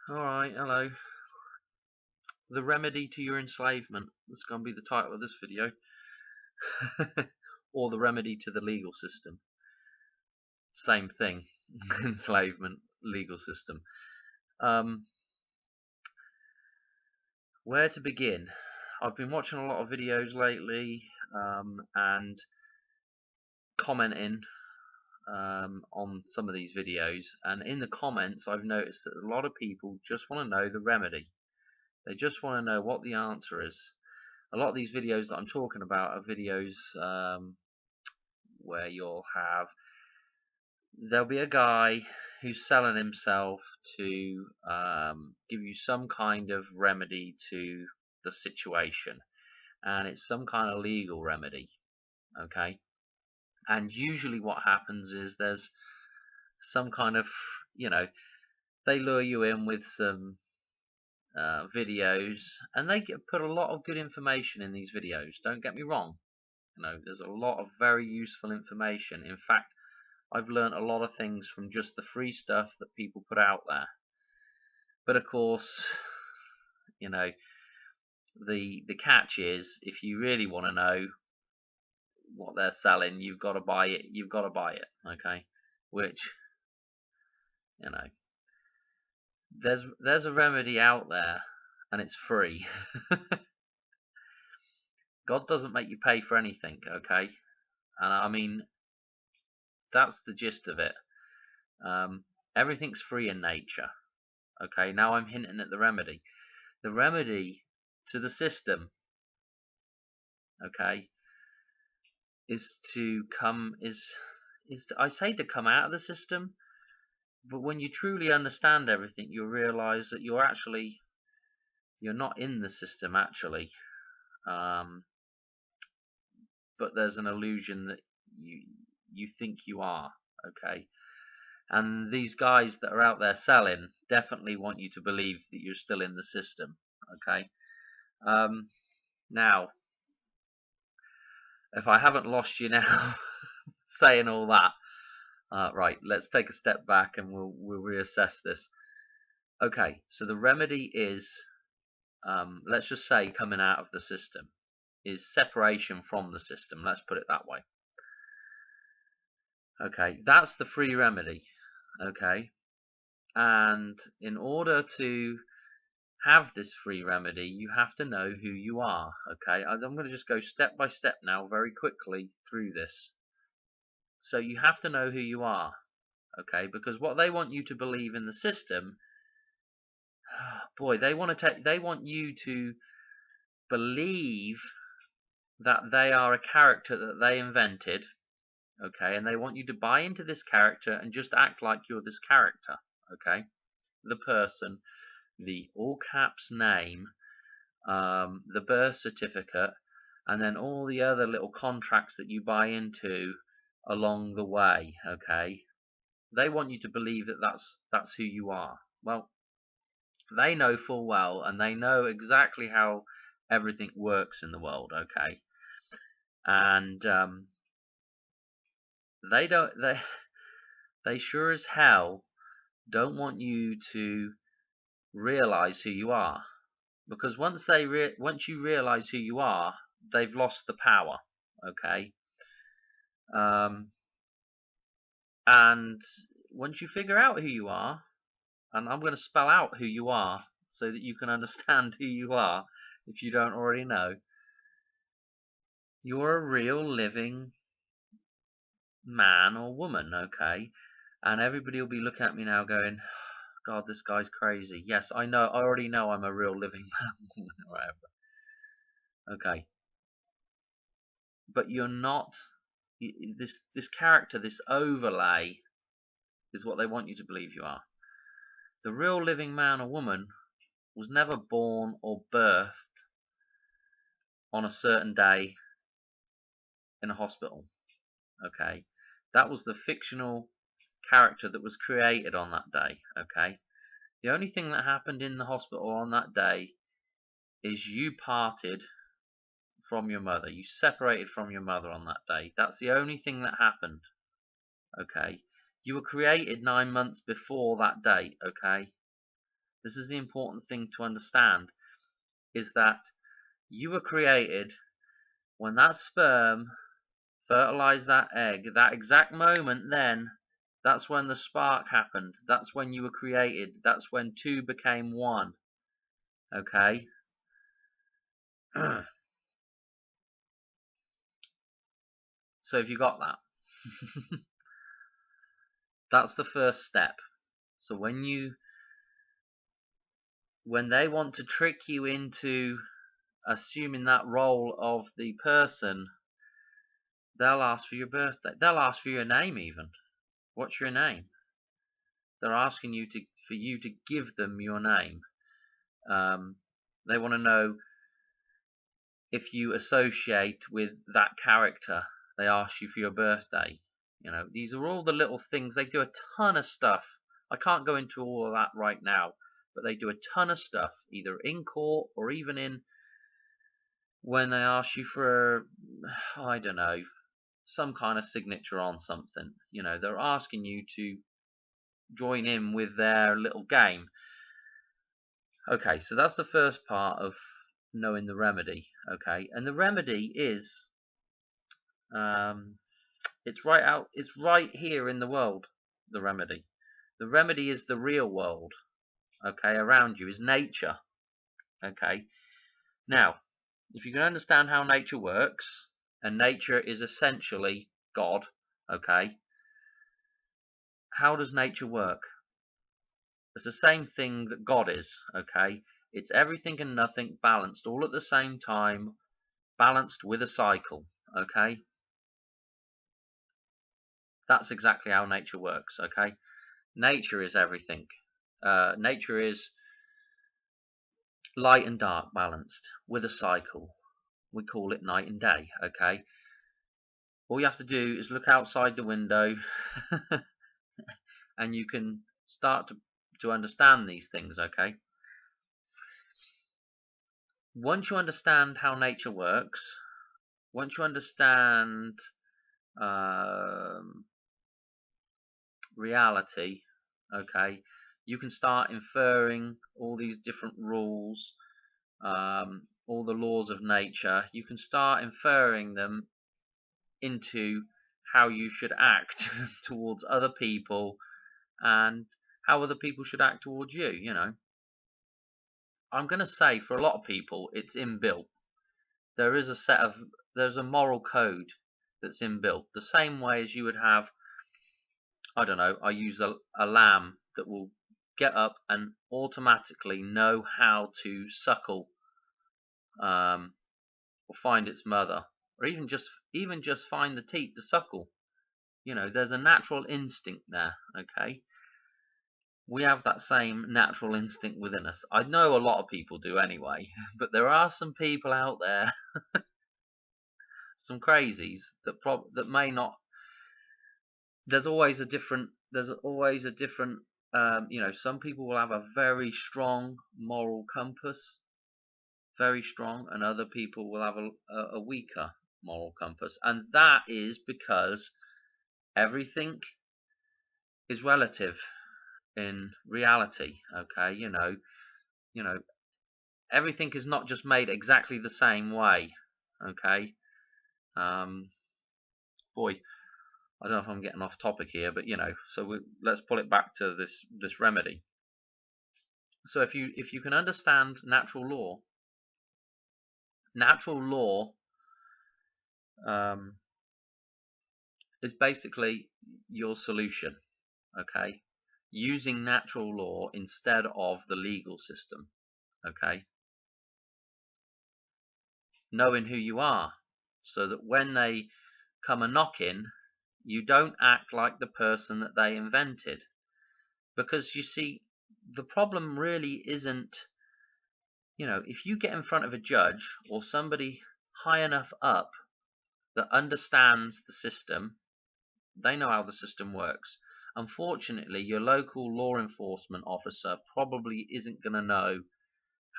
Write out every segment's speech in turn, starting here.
Alright, hello. The remedy to your enslavement. That's going to be the title of this video. Or the remedy to the legal system. Same thing. Enslavement, legal system. Where to begin? I've been watching a lot of videos lately and commenting on some of these videos. And in the comments, I've noticed that a lot of people just want to know the remedy. They just want to know what the answer is. A lot of these videos that I'm talking about are videos where there'll be a guy who's selling himself to give you some kind of remedy to the situation, and it's some kind of legal remedy, okay? And usually what happens is there's some kind of, they lure you in with some videos, and they put a lot of good information in these videos, don't get me wrong. There's a lot of very useful information. In fact, I've learned a lot of things from just the free stuff that people put out there. But of course, the catch is, if you really want to know what they're selling, you've got to buy it. You've got to buy it, okay? Which, there's a remedy out there, and it's free. God doesn't make you pay for anything, okay? And I mean, that's the gist of it. Everything's free in nature. Okay, now I'm hinting at the remedy. The remedy to the system, okay, is to come I say to come out of the system, but when you truly understand everything, you'll realize that you're not in the system actually, but there's an illusion that you think you are, okay. And these guys that are out there selling definitely want you to believe that you're still in the system, okay. Now, if I haven't lost you now saying all that, right, let's take a step back and we'll reassess this. Okay, so the remedy is, let's just say, coming out of the system, is separation from the system. Let's put it that way. Okay, that's the free remedy. Okay, and in order to have this free remedy, you have to know who you are. Okay, I'm going to just go step by step now, very quickly through this. So you have to know who you are, okay, because what they want you to believe in the system, boy, they want you to believe that they are a character that they invented, okay, and they want you to buy into this character and just act like you're this character, okay, the person, the all caps name, the birth certificate, and then all the other little contracts that you buy into along the way, okay. They want you to believe that that's who you are. Well, they know full well, and they know exactly how everything works in the world, okay. And they sure as hell don't want you to realize who you are, because once you realize who you are, they've lost the power, okay. And once you figure out who you are, and I'm going to spell out who you are so that you can understand who you are if you don't already know, you're a real living man or woman, okay? And everybody will be looking at me now going, God, this guy's crazy. Yes, I know, I already know I'm a real living man or woman or whatever. Okay. But you're not, this character, this overlay is what they want you to believe you are. The real living man or woman was never born or birthed on a certain day in a hospital, okay? That was the fictional character that was created on that day, okay? The only thing that happened in the hospital on that day is you parted from your mother. You separated from your mother on that day. That's the only thing that happened, okay? You were created 9 months before that date, okay? This is the important thing to understand, is that you were created when that sperm fertilized that egg. That exact moment then, that's when the spark happened. That's when you were created. That's when two became one. Okay? So have you got that? That's the first step. So when they want to trick you into assuming that role of the person, they'll ask for your birthday. They'll ask for your name even. What's your name? They're asking you for you to give them your name. They want to know if you associate with that character. They ask you for your birthday. These are all the little things. They do a ton of stuff. I can't go into all of that right now, but they do a ton of stuff, either in court or even when they ask you for, I don't know, some kind of signature on something. They're asking you to join in with their little game. Okay, so that's the first part of knowing the remedy. Okay, and the remedy is, it's right here in the world. The remedy is the real world. Okay, around you is nature. Okay, now if you can understand how nature works, and nature is essentially God. Okay, how does nature work? It's the same thing that God is. Okay, it's everything and nothing balanced all at the same time, balanced with a cycle. Okay, that's exactly how nature works. Okay, nature is everything. Nature is light and dark balanced with a cycle. We call it night and day. Okay, all you have to do is look outside the window and you can start to understand these things. Okay, once you understand how nature works, once you understand reality, okay, you can start inferring all these different rules, all the laws of nature. You can start inferring them into how you should act towards other people, and how other people should act towards you. I'm going to say for a lot of people it's inbuilt. There is there's a moral code that's inbuilt, the same way as you would have, I don't know, I use a lamb that will get up and automatically know how to suckle, or find its mother, or even just find the teat to suckle. There's a natural instinct there. Okay, we have that same natural instinct within us. I know a lot of people do anyway, but there are some people out there, some crazies that may not. There's always a different. Some people will have a very strong moral compass, very strong, and other people will have a weaker moral compass, and that is because everything is relative in reality. Okay, you know, everything is not just made exactly the same way. Okay, boy, I don't know if I'm getting off topic here, but so let's pull it back to this remedy. So if you can understand natural law is basically your solution. Okay, using natural law instead of the legal system. Okay, knowing who you are, so that when they come a knocking, you don't act like the person that they invented. Because you see, the problem really isn't, if you get in front of a judge or somebody high enough up that understands the system, they know how the system works. Unfortunately, your local law enforcement officer probably isn't going to know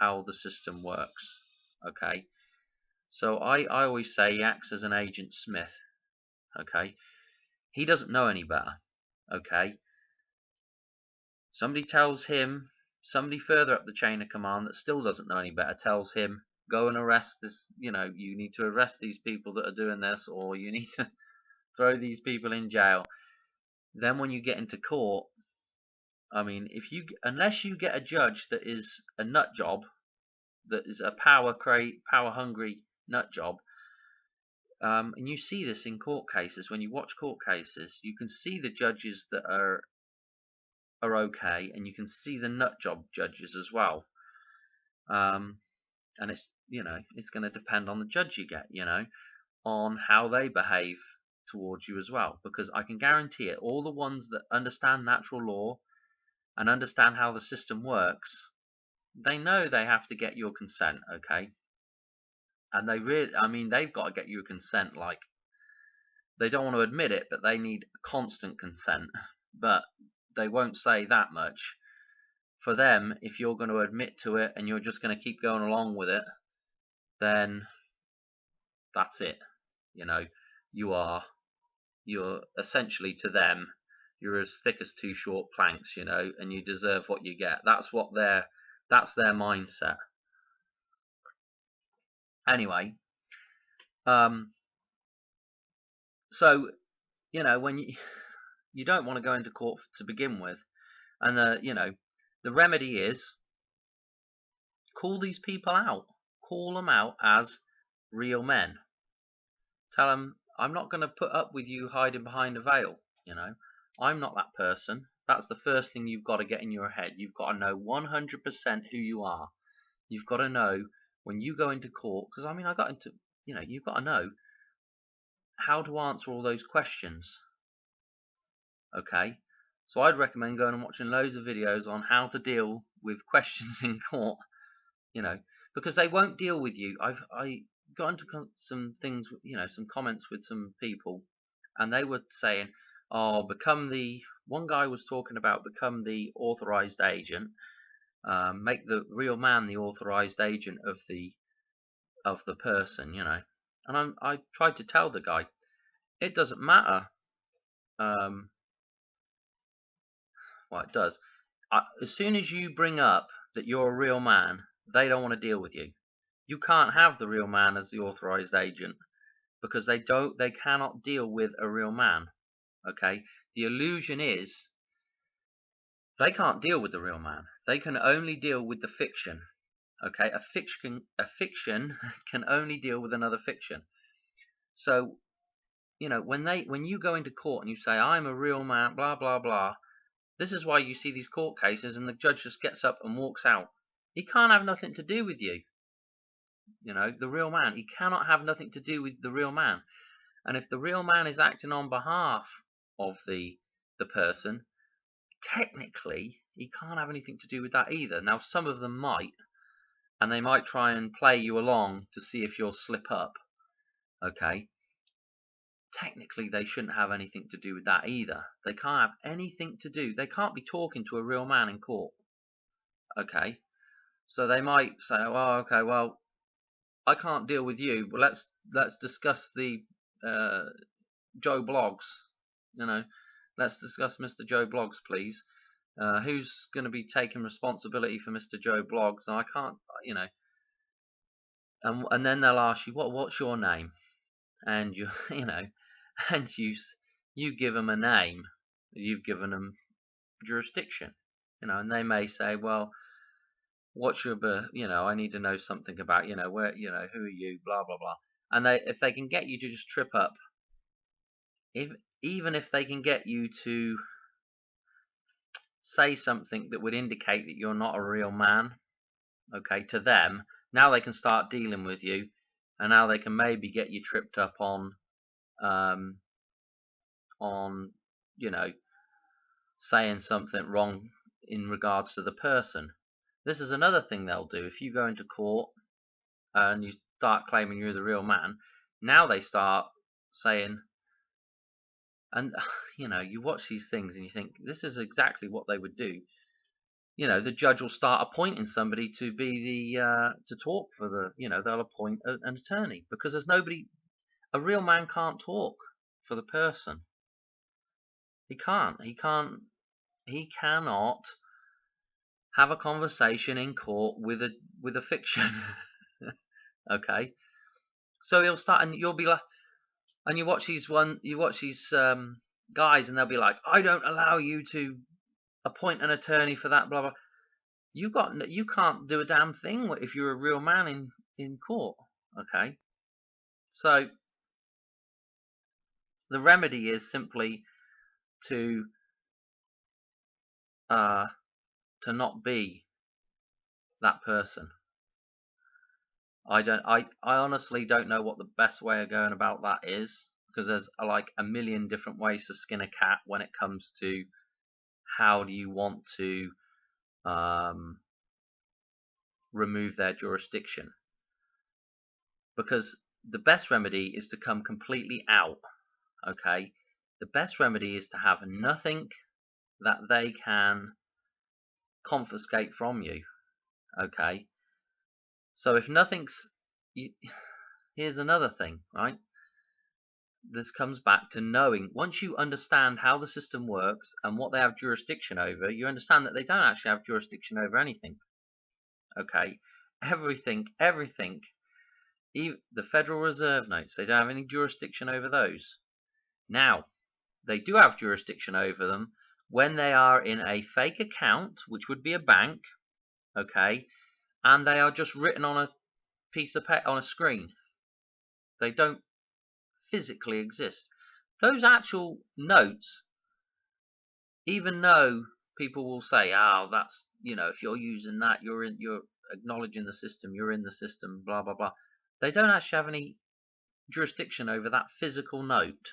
how the system works. Okay, so I always say he acts as an agent Smith. Okay, he doesn't know any better. Okay, somebody tells him somebody further up the chain of command that still doesn't know any better tells him, go and arrest this, you need to arrest these people that are doing this, or you need to throw these people in jail. Then when you get into court, I mean, unless you get a judge that is a nut job, that is a power hungry nut job, and you see this in court cases. When you watch court cases, you can see the judges that are okay, and you can see the nut job judges as well. And it's going to depend on the judge you get, on how they behave towards you as well. Because I can guarantee it, all the ones that understand natural law and understand how the system works, they know they have to get your consent, okay? And they've got to get your consent. Like, they don't want to admit it, but they need constant consent. But they won't say that much. For them, if you're going to admit to it and you're just going to keep going along with it, then that's it. You're essentially, to them, you're as thick as two short planks, and you deserve what you get. That's their mindset. Anyway, so when you don't want to go into court to begin with, and the remedy is call these people out. Call them out as real men. Tell them, I'm not going to put up with you hiding behind a veil. I'm not that person. That's the first thing you've got to get in your head. You've got to know 100% who you are. You've got to know when you go into court, because you've got to know how to answer all those questions. Okay, so I'd recommend going and watching loads of videos on how to deal with questions in court. Because they won't deal with you. I got into some things, some comments with some people, and they were saying, "Oh, one guy was talking about become the authorized agent, make the real man the authorized agent of the person," And I tried to tell the guy, it doesn't matter. Well, it does. As soon as you bring up that you're a real man, they don't want to deal with you. You can't have the real man as the authorized agent, because they cannot deal with a real man. Okay? The illusion is they can't deal with the real man. They can only deal with the fiction. Okay? A fiction can only deal with another fiction. So, when you go into court and you say, I'm a real man, blah, blah, blah, this is why you see these court cases and the judge just gets up and walks out. He can't have nothing to do with you. The real man. He cannot have nothing to do with the real man. And if the real man is acting on behalf of the person, technically, he can't have anything to do with that either. Now, some of them might, and they might try and play you along to see if you'll slip up. Okay? Technically, they shouldn't have anything to do with that either. They can't have anything to do. They can't be talking to a real man in court. Okay? So they might say, "Oh, okay, well, I can't deal with you, but let's discuss the Joe Bloggs. Let's discuss Mr. Joe Bloggs, please. Who's going to be taking responsibility for Mr. Joe Bloggs? And I can't, And then they'll ask you, what's your name? And and you give them a name. You've given them jurisdiction. And they may say, well, what's your, I need to know something about, where, who are you, blah, blah, blah. And if they can get you to just trip up, even if they can get you to say something that would indicate that you're not a real man, okay, to them, now they can start dealing with you, and now they can maybe get you tripped up on saying something wrong in regards to the person. This is another thing they'll do. If you go into court and you start claiming you're the real man, now they start saying, and you watch these things and you think, this is exactly what they would do. The judge will start appointing somebody to be to talk for they'll appoint an attorney, because there's nobody. A real man can't talk for the person. He cannot have a conversation in court with a fiction. Okay, so he'll start, and you'll be like, and you watch these guys, and they'll be like, I don't allow you to appoint an attorney for that, blah blah. You can't do a damn thing if you're a real man in court. Okay, so the remedy is simply to uh, to not be that person. I honestly don't know what the best way of going about that is, because there's like a million different ways to skin a cat when it comes to how do you want to remove their jurisdiction. Because the best remedy is to come completely out. Okay, the best remedy is to have nothing that they can confiscate from you. Okay, so if nothing's, here's another thing, right? This comes back to knowing, once you understand how the system works and what they have jurisdiction over, you understand that they don't actually have jurisdiction over anything. Okay, everything, even the Federal Reserve notes, they don't have any jurisdiction over those. Now, they do have jurisdiction over them when they are in a fake account, which would be a bank, okay, and they are just written on a piece of paper, on a screen. They don't physically exist. Those actual notes, even though people will say, oh, that's, if you're using that, you're acknowledging the system, you're in the system, blah blah blah, they don't actually have any jurisdiction over that physical note.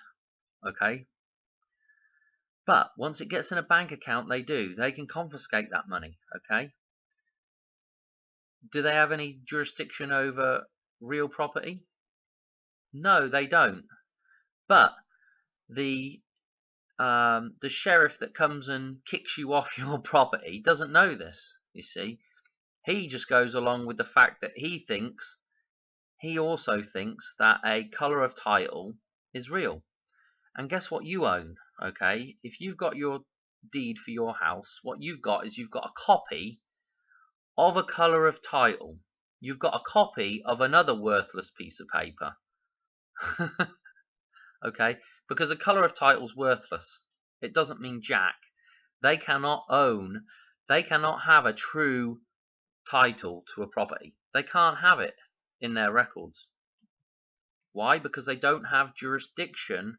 Okay, but once it gets in a bank account, they do. They can confiscate that money. Okay, do they have any jurisdiction over real property? No, they don't. But the sheriff that comes and kicks you off your property doesn't know this, you see. He just goes along with the fact that he also thinks that a colour of title is real. And guess what you own, okay? If you've got your deed for your house, what you've got is you've got a copy of a colour of title. You've got a copy of another worthless piece of paper. Okay? Because a colour of title's worthless. It doesn't mean jack. They cannot have a true title to a property. They can't have it in their records. Why? Because they don't have jurisdiction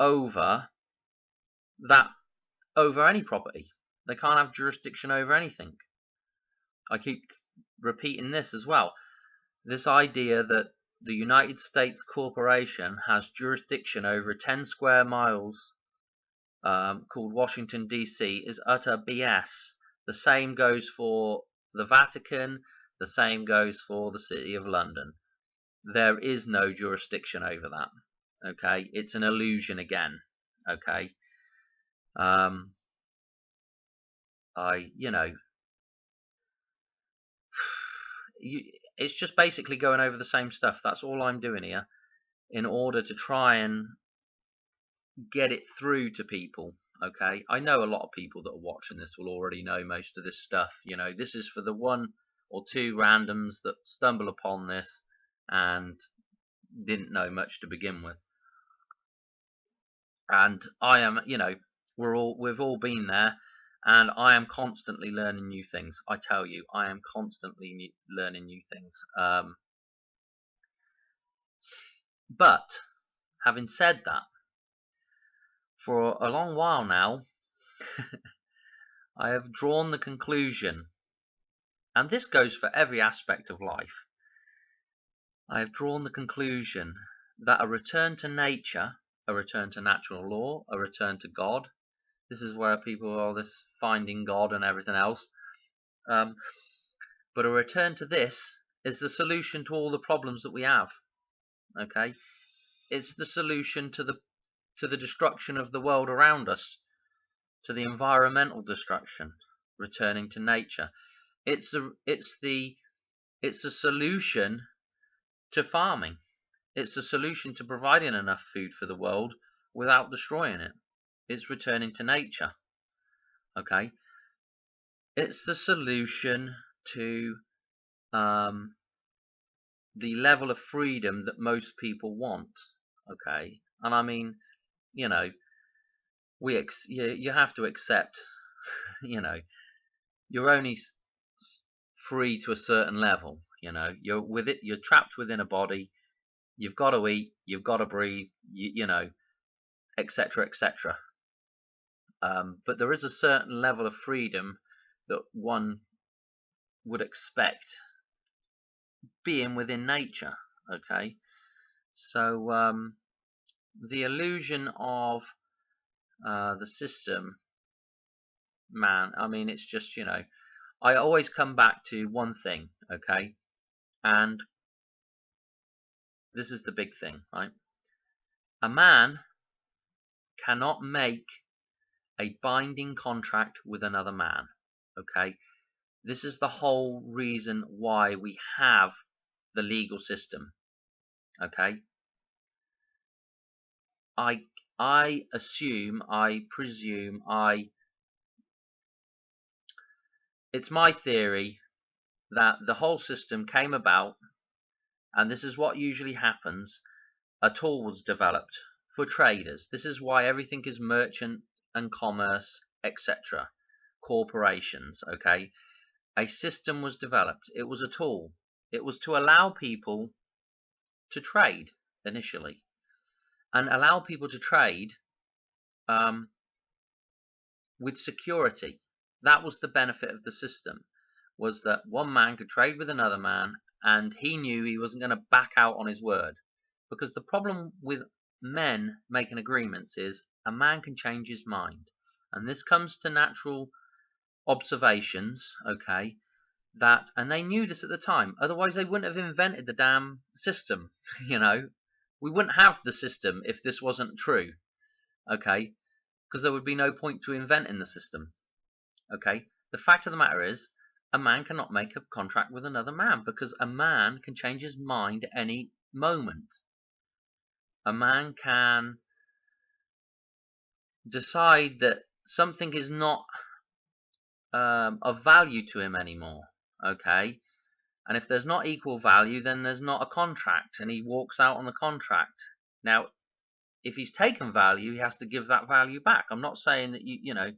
over any property. They can't have jurisdiction over anything. I keep repeating this as well. This idea that the United States Corporation has jurisdiction over 10 square miles called Washington, D.C. is utter BS. The same goes for the Vatican. The same goes for the City of London. There is no jurisdiction over that. Okay, it's an illusion again. Okay, it's just basically going over the same stuff. That's all I'm doing here, in order to try and get it through to people. Okay, I know a lot of people that are watching this will already know most of this stuff. This is for the one or two randoms that stumble upon this and didn't know much to begin with. And I am, we've all been there, and I am constantly learning new things. I tell you, I am constantly learning new things. But having said that, for a long while now, I have drawn the conclusion, and this goes for every aspect of life, I have drawn the conclusion that a return to nature, a return to natural law, a return to God, this is where people are this finding God and everything else, but a return to this is the solution to all the problems that we have. Okay, it's the solution to the destruction of the world around us, to the environmental destruction. Returning to nature, it's the solution to farming. It's the solution to providing enough food for the world without destroying it. It's returning to nature. Okay, It's the solution to um, the level of freedom that most people want. Okay, and I mean, you know, you have to accept, you know, you're only free to a certain level. You know, you're trapped within a body. You've got to eat, you've got to breathe, you know, etc., etc. But there is a certain level of freedom that one would expect being within nature. Okay, so the illusion of the system, man. I mean, it's just, you know, I always come back to one thing. Okay, and this is the big thing, right? A man cannot make a binding contract with another man. Okay, this is the whole reason why we have the legal system. Okay, I I assume, I presume, it's my theory that the whole system came about, and this is what usually happens. A tool was developed for traders. This is why everything is merchant and commerce, etc. Corporations. Okay, a system was developed. It was a tool. It was to allow people to trade initially, and allow people to trade um, with security. That was the benefit of the system, was that one man could trade with another man, and he knew he wasn't going to back out on his word. Because the problem with men making agreements is a man can change his mind, and this comes to natural observations. Okay, and they knew this at the time, otherwise they wouldn't have invented the damn system. You know, we wouldn't have the system if this wasn't true. Okay, because there would be no point to inventing the system. Okay, the fact of the matter is, a man cannot make a contract with another man, because a man can change his mind at any moment. A man can decide that something is not of value to him anymore. Okay, and if there's not equal value, then there's not a contract, and he walks out on the contract. Now, if he's taken value, he has to give that value back. I'm not saying that you know,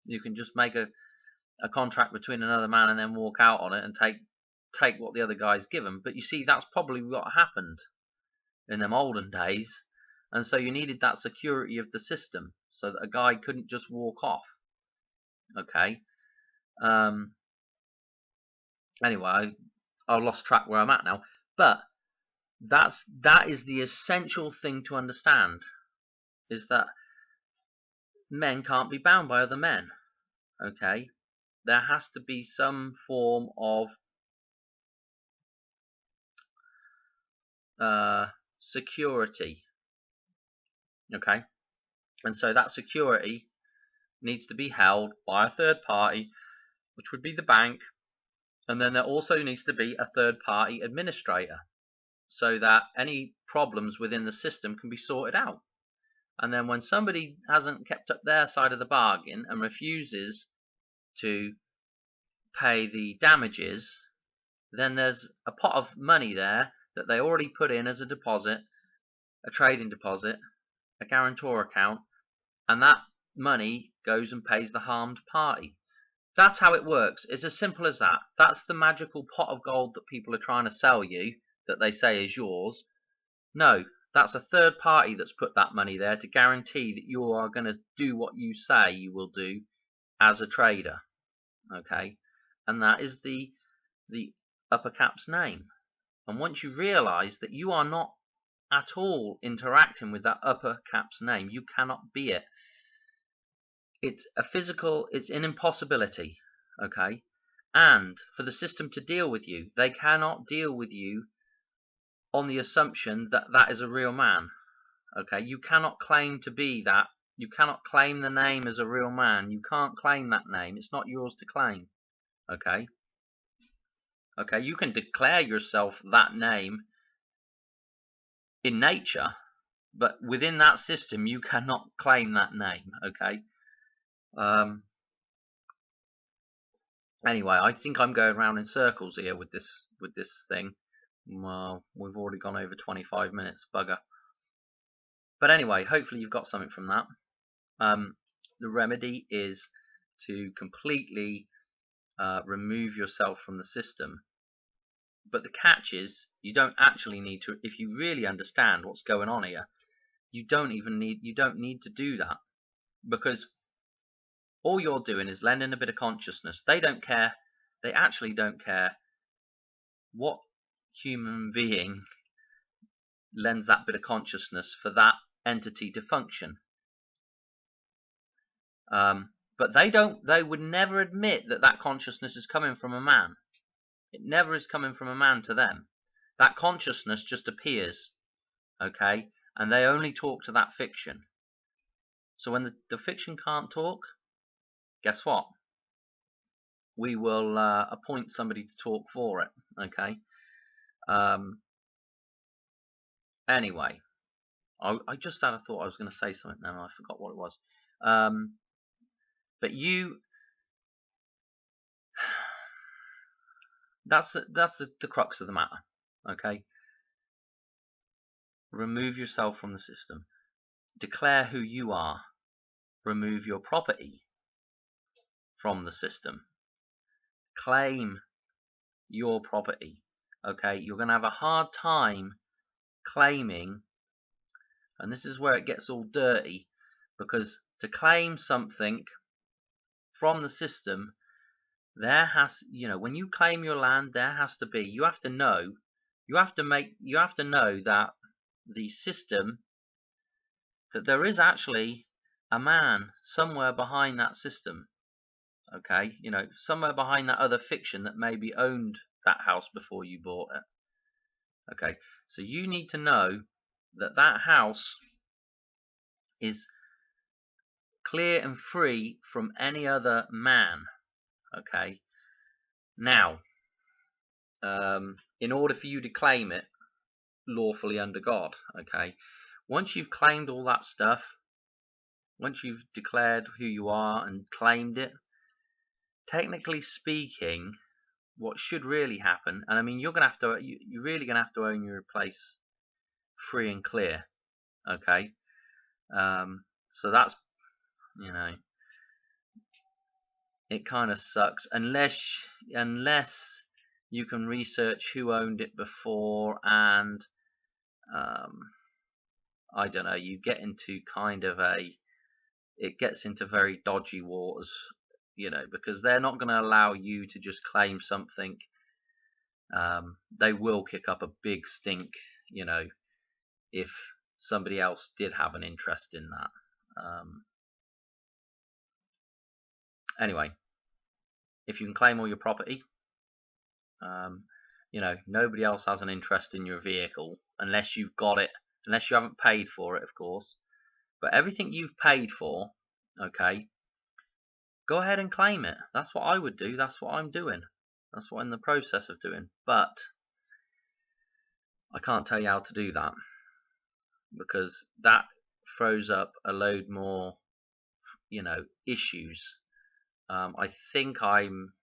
you can just make a contract between another man and then walk out on it and take what the other guy's given. But you see, that's probably what happened in them olden days, and so you needed that security of the system so that a guy couldn't just walk off. Okay. Anyway, I lost track where I'm at now, but that is the essential thing to understand, is that men can't be bound by other men. Okay, there has to be some form of security. Okay, and so that security needs to be held by a third party, which would be the bank, and then there also needs to be a third party administrator, so that any problems within the system can be sorted out. And then when somebody hasn't kept up their side of the bargain and refuses to pay the damages, then there's a pot of money there that they already put in as a deposit, a trading deposit, a guarantor account, and that money goes and pays the harmed party. That's how it works. It's as simple as that. That's the magical pot of gold that people are trying to sell you, that they say is yours. No, that's a third party that's put that money there to guarantee that you are going to do what you say you will do as a trader. Okay, and that is the upper cap's name. And once you realize that you are not at all interacting with that upper cap's name, you cannot be it. It's an impossibility. Okay, and for the system to deal with you, they cannot deal with you on the assumption that that is a real man. Okay, you cannot claim to be that. You cannot claim the name as a real man. You can't claim that name. It's not yours to claim. Okay, okay, you can declare yourself that name in nature, but within that system you cannot claim that name. Okay, Anyway, I think I'm going around in circles here with this thing. Well, we've already gone over 25 minutes, bugger. But anyway, hopefully you've got something from that. The remedy is to completely remove yourself from the system. But the catch is, you don't actually need to. If you really understand what's going on here, you don't need to do that, because all you're doing is lending a bit of consciousness. They don't care. They actually don't care what human being lends that bit of consciousness for that entity to function. But they would never admit that that consciousness is coming from a man. It never is coming from a man to them. That consciousness just appears, okay? And they only talk to that fiction. So when the fiction can't talk, guess what? We will appoint somebody to talk for it, okay? Anyway, I just had a thought I was going to say something now and I forgot what it was. But that's the crux of the matter, okay? Remove yourself from the system. Declare who you are. Remove your property from the system. Claim your property, okay? You're going to have a hard time claiming, and this is where it gets all dirty, because to claim something from the system, there has, when you claim your land, there has to be, you have to know that the system, that there is actually a man somewhere behind that system, okay? Somewhere behind that other fiction that maybe owned that house before you bought it, okay? So you need to know that that house is clear and free from any other man, okay? Now, in order for you to claim it lawfully under God, okay, once you've claimed all that stuff, once you've declared who you are and claimed it, technically speaking, what should really happen, and I mean, you're really gonna have to own your place free and clear, okay? So that's, it kind of sucks unless you can research who owned it before, and I don't know, you get into it gets into very dodgy waters, because they're not going to allow you to just claim something. They will kick up a big stink, if somebody else did have an interest in that. Anyway, if you can claim all your property, nobody else has an interest in your vehicle unless you've got it, unless you haven't paid for it, of course. But everything you've paid for, okay, go ahead and claim it. That's what I would do. That's what I'm doing. That's what I'm in the process of doing. But I can't tell you how to do that, because that throws up a load more, issues. I think I'm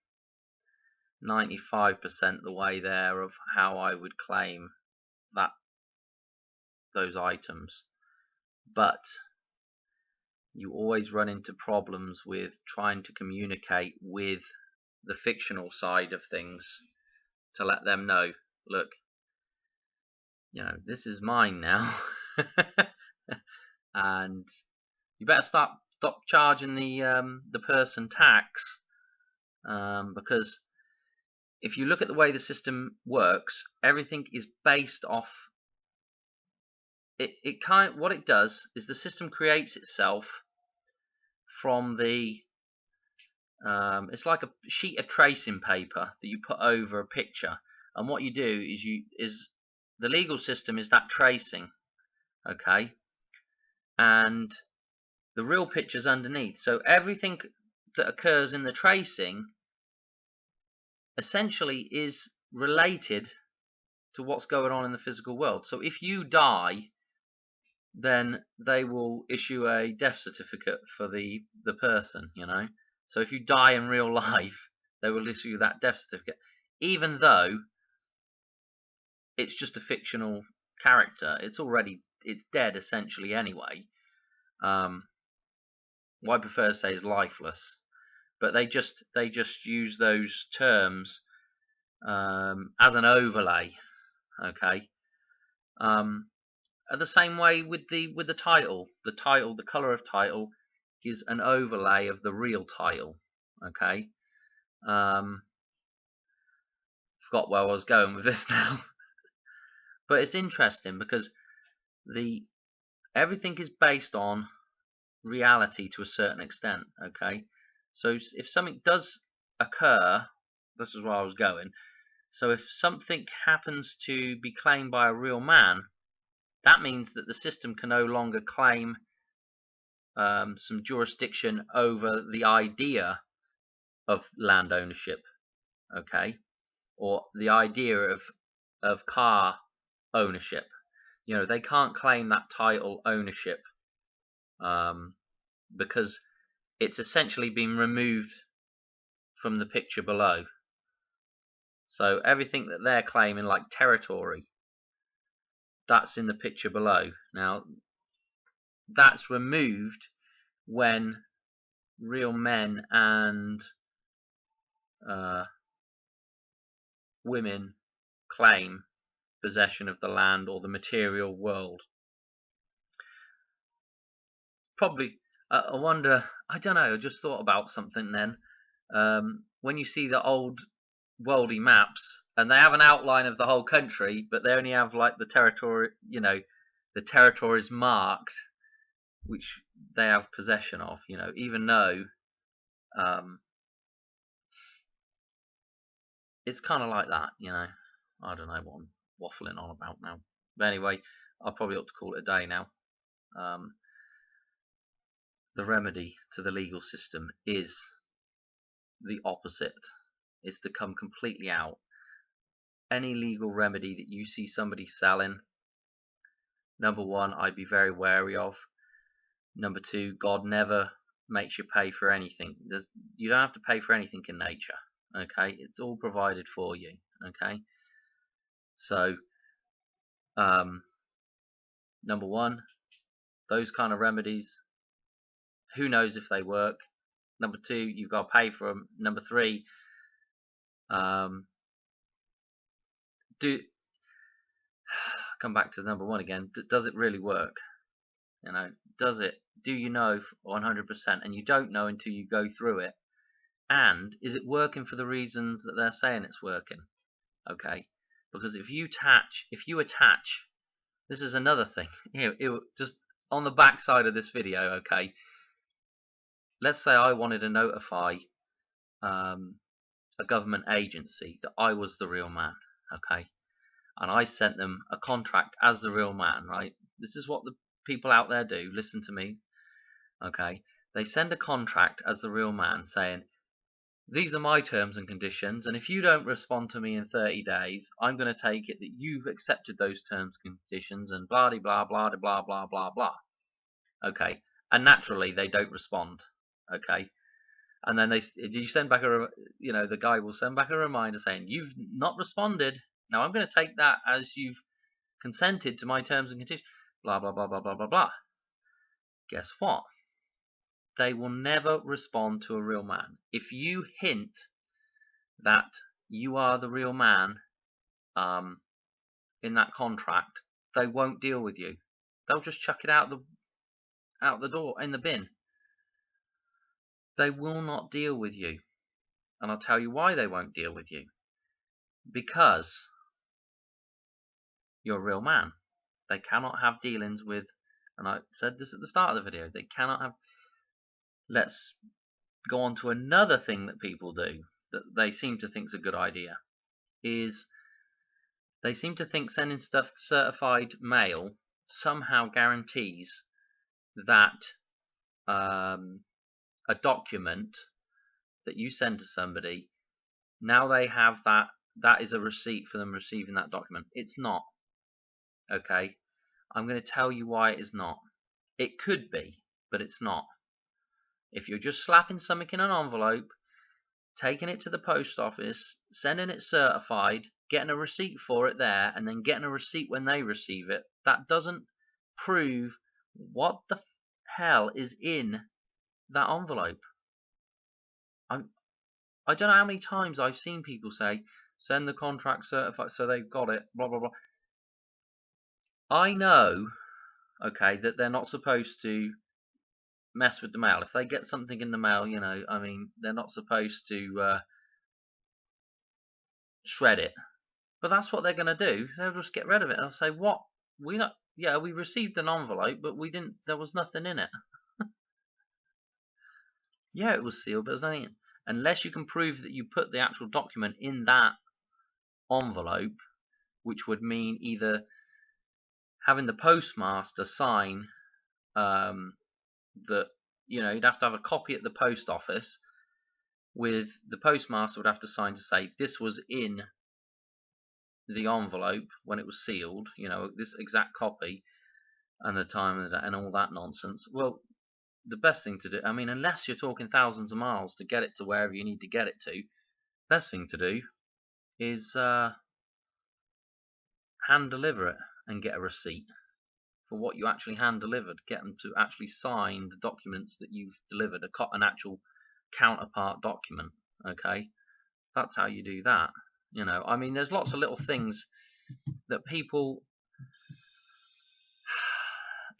95% the way there of how I would claim those items. But you always run into problems with trying to communicate with the fictional side of things to let them know, look, this is mine now. And you better stop charging the person tax, because if you look at the way the system works, everything is based off what it does is the system creates itself from it's like a sheet of tracing paper that you put over a picture, and what you do is the legal system is that tracing, okay, and the real picture's underneath. So everything that occurs in the tracing essentially is related to what's going on in the physical world. So if you die, then they will issue a death certificate for the person, So if you die in real life, they will issue that death certificate, even though it's just a fictional character. It's dead essentially anyway. What I prefer to say is lifeless, but they just use those terms as an overlay. Okay. The same way with the title. The color of title is an overlay of the real title. Okay. Forgot where I was going with this now. But it's interesting because everything is based on reality to a certain extent. Okay. So if something does occur, this is where I was going. So if something happens to be claimed by a real man, that means that the system can no longer claim some jurisdiction over the idea of land ownership, okay, or the idea of car ownership. You know, they can't claim that title ownership because it's essentially been removed from the picture below. So everything that they're claiming, like territory, that's in the picture below. Now, that's removed when real men and women claim possession of the land or the material world. Probably, I wonder, I don't know, I just thought about something then. When you see the old worldy maps, and they have an outline of the whole country, but they only have like the territory, you know, the territories marked, which they have possession of, you know, even though it's kind of like that, you know. I don't know what I'm waffling on about now. But anyway, I'll probably ought to call it a day now. The remedy to the legal system is the opposite. It's to come completely out. Any legal remedy that you see somebody selling, number one, I'd be very wary of. Number two, God never makes you pay for anything. You don't have to pay for anything in nature. Okay, it's all provided for you. Okay, so number one, those kind of remedies, who knows if they work. Number two, you've got to pay for them. Number three, come back to number one again. Does it really work? You know, does it? Do you know 100%? And you don't know until you go through it. And is it working for the reasons that they're saying it's working? Okay, because if you attach, this is another thing. Just on the back side of this video. Okay, let's say I wanted to notify a government agency that I was the real man. Okay, and I sent them a contract as the real man. Right, this is what the people out there do. Listen to me. Okay, they send a contract as the real man saying, these are my terms and conditions, and if you don't respond to me in 30 days, I'm going to take it that you've accepted those terms and conditions, and blah blah blah blah blah blah blah. Okay, and naturally they don't respond. Okay, and then you send back the guy will send back a reminder saying you've not responded. Now I'm going to take that as you've consented to my terms and conditions. Blah blah blah blah blah blah blah. Guess what? They will never respond to a real man. If you hint that you are the real man in that contract, they won't deal with you. They'll just chuck it out the door in the bin. They will not deal with you. And I'll tell you why they won't deal with you. Because you're a real man. They cannot have dealings with, and I said this at the start of the video, they cannot have. Let's go on to another thing that people do that they seem to think is a good idea, is they seem to think sending stuff certified mail somehow guarantees that a document that you send to somebody, now they have that is a receipt for them receiving that document. It's not. Okay, I'm going to tell you why it is not. It could be, but it's not. If you're just slapping something in an envelope, taking it to the post office, sending it certified, getting a receipt for it there, and then getting a receipt when they receive it, that doesn't prove what the hell is in that envelope. I don't know how many times I've seen people say, send the contract certified, so they've got it, blah, blah, blah. I know, okay, that they're not supposed to mess with the mail. If they get something in the mail, you know, I mean, they're not supposed to shred it. But that's what they're going to do. They'll just get rid of it. They'll say, what? Yeah, we received an envelope, but there was nothing in it. Yeah, it was sealed, but there's nothing in it. Unless you can prove that you put the actual document in that envelope, which would mean either having the postmaster sign that, you know, you'd have to have a copy at the post office, with the postmaster would have to sign to say this was in the envelope when it was sealed, you know, this exact copy and the time and all that nonsense. Well, the best thing to do, I mean, unless you're talking thousands of miles to get it to wherever you need to get it to, best thing to do is hand deliver it and get a receipt for what you actually hand delivered. Get them to actually sign the documents that you've delivered, an actual counterpart document. Okay, that's how you do that. You know, I mean, there's lots of little things that people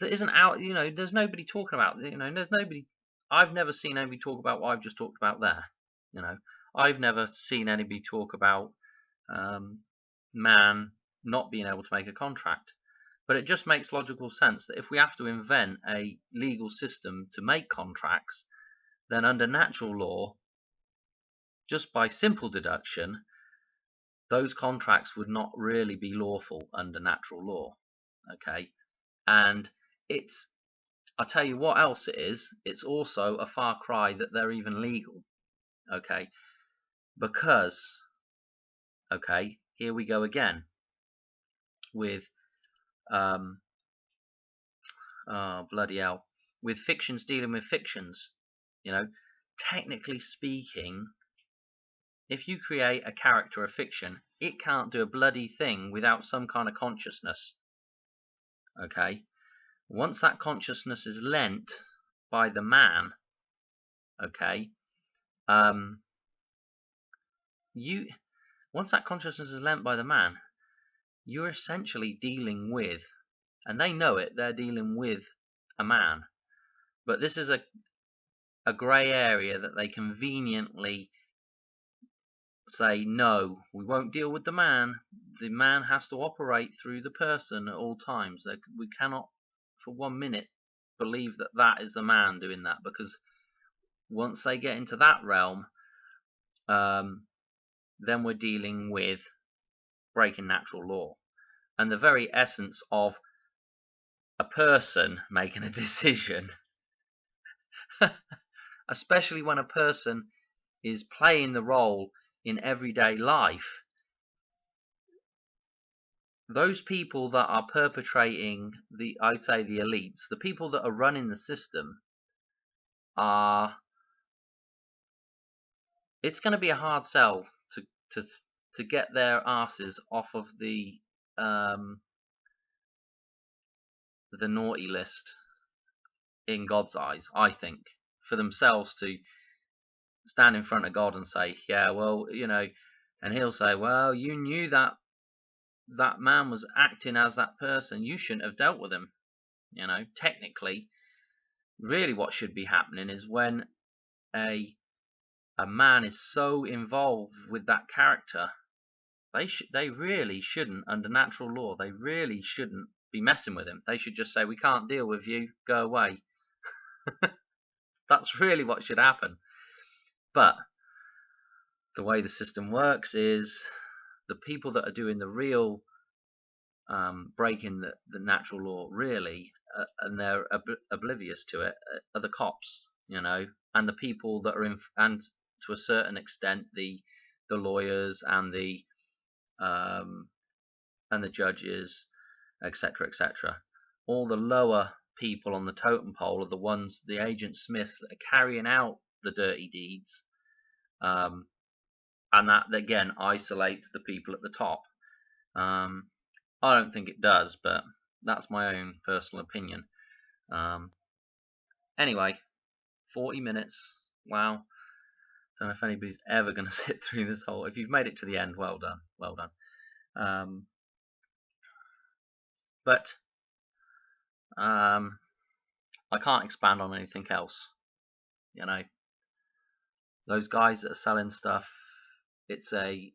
that isn't out. You know, there's nobody talking about. You know, there's nobody. I've never seen anybody talk about what I've just talked about there. You know, I've never seen anybody talk about man not being able to make a contract. But it just makes logical sense that if we have to invent a legal system to make contracts, then under natural law, just by simple deduction, those contracts would not really be lawful under natural law. Okay, and I'll tell you what else it is. It's also a far cry that they're even legal. Okay, because, okay, here we go again with oh, bloody hell, with fictions dealing with fictions. You know, technically speaking, if you create a character of fiction, it can't do a bloody thing without some kind of consciousness. Okay, once that consciousness is lent by the man, okay, once that consciousness is lent by the man, you're essentially dealing with, and they know it, they're dealing with a man. But this is a grey area that they conveniently say, no, we won't deal with the man. The man has to operate through the person at all times. We cannot for 1 minute believe that that is the man doing that, because once they get into that realm, then we're dealing with breaking natural law. And the very essence of a person making a decision, especially when a person is playing the role in everyday life, those people that are perpetrating I'd say the elites, the people that are running the system, it's going to be a hard sell to get their asses off of the naughty list in God's eyes, I think, for themselves to stand in front of God and say, yeah, well, you know, and he'll say, well, you knew that man was acting as that person, you shouldn't have dealt with him. You know, technically, really what should be happening is when a man is so involved with that character, they really shouldn't, under natural law, they really shouldn't be messing with him. They should just say, we can't deal with you, go away. That's really what should happen. But the way the system works is the people that are doing the real breaking the natural law, really, and they're oblivious to it, are the cops, you know, and the people that are and to a certain extent the lawyers and the judges, etc., etc. All the lower people on the totem pole are the ones, the Agent Smiths, that are carrying out the dirty deeds, and that again isolates the people at the top. I don't think it does, but that's my own personal opinion. Anyway, 40 minutes. Wow. Don't know if anybody's ever going to sit through this whole. If you've made it to the end, well done, well done. But I can't expand on anything else. You know, those guys that are selling stuff, it's a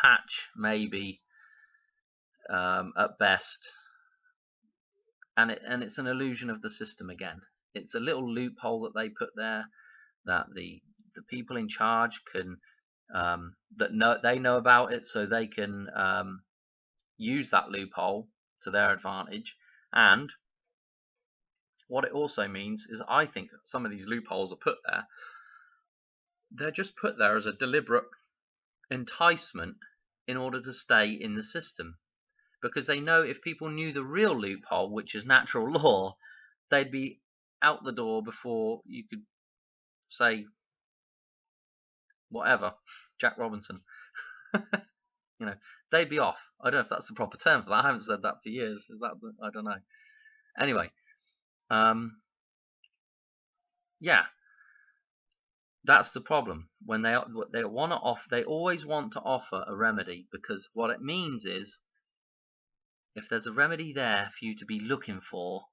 patch maybe at best, and it's an illusion of the system again. It's a little loophole that they put there that the people in charge can they know about it, so they can use that loophole to their advantage. And what it also means is, I think some of these loopholes are put there. They're just put there as a deliberate enticement in order to stay in the system, because they know if people knew the real loophole, which is natural law, they'd be out the door before you could say whatever, Jack Robinson. You know, they'd be off. I don't know if that's the proper term for that. I haven't said that for years. Is that? I don't know. Anyway, yeah, that's the problem. When they want to offer, they always want to offer a remedy, because what it means is, if there's a remedy there for you to be looking for,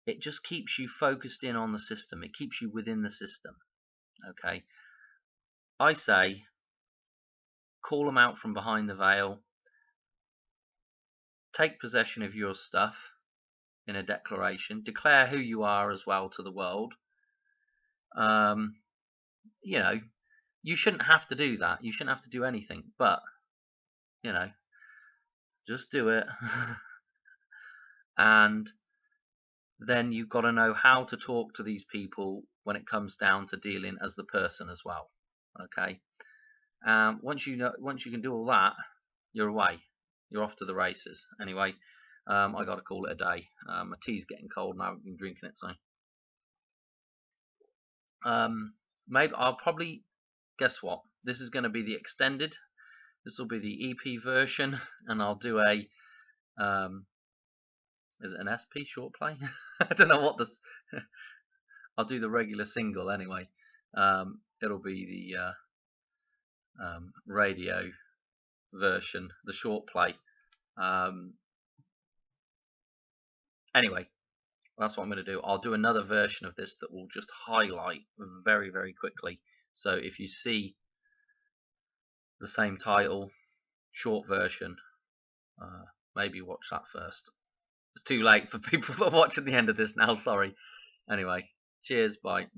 it just keeps you focused in on the system. It keeps you within the system. Okay, I say, call them out from behind the veil. Take possession of your stuff in a declaration. Declare who you are as well to the world. You know, you shouldn't have to do that. You shouldn't have to do anything, but you know, just do it. And then you've got to know how to talk to these people when it comes down to dealing as the person as well. Okay. Once you can do all that, you're away. You're off to the races. Anyway, I got to call it a day. My tea's getting cold now. I've been drinking it, so maybe I'll probably, guess what? This is going to be the extended. This will be the EP version, and I'll do a is it an SP short play? I don't know what this. I'll do the regular single anyway. It'll be the radio version, the short play. Anyway, that's what I'm going to do. I'll do another version of this that will just highlight very, very quickly. So if you see the same title, short version, maybe watch that first. It's too late for people who are watching the end of this now, sorry. Anyway, cheers, bye.